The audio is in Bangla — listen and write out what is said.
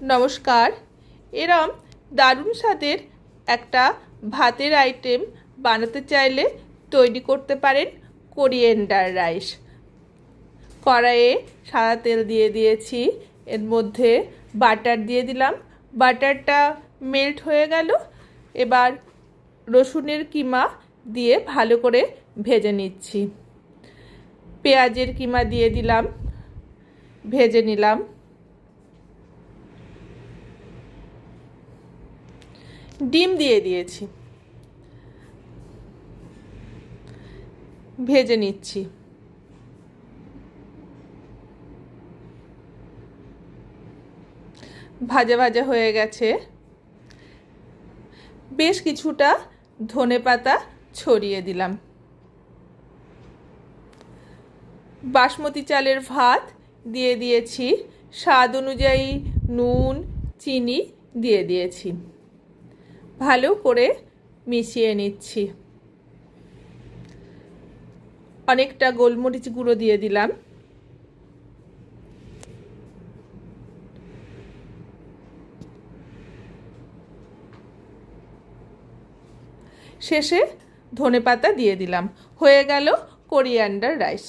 নমস্কার। এরম দারুণ স্বাদের একটা ভাতের আইটেম বানাতে চাইলে তৈরি করতে পারেন কোরিয়েন্ডার রাইস। কড়াইয়ে সাদা তেল দিয়ে দিয়েছি, এর মধ্যে বাটার দিয়ে দিলাম। বাটারটা মেল্ট হয়ে গেল। এবার রসুনের কিমা দিয়ে ভালো করে ভেজে নিচ্ছি। পেঁয়াজের কিমা দিয়ে দিলাম, ভেজে নিলাম। ডিম দিয়ে দিয়েছি, ভেজে নিচ্ছি। ভাজা ভাজা হয়ে গেছে। বেশ কিছুটা ধনেপাতা ছড়িয়ে দিলাম। বাসমতি চালের ভাত দিয়ে দিয়েছি, স্বাদ অনুযায়ী নুন চিনি দিয়ে দিয়েছি। ভালো করে মিশিয়ে নিচ্ছি। অনেকটা গোলমরিচ গুঁড়ো দিয়ে দিলাম। শেষে ধনেপাতা দিয়ে দিলাম। হয়ে গেল কোরিয়ান্ডার রাইস।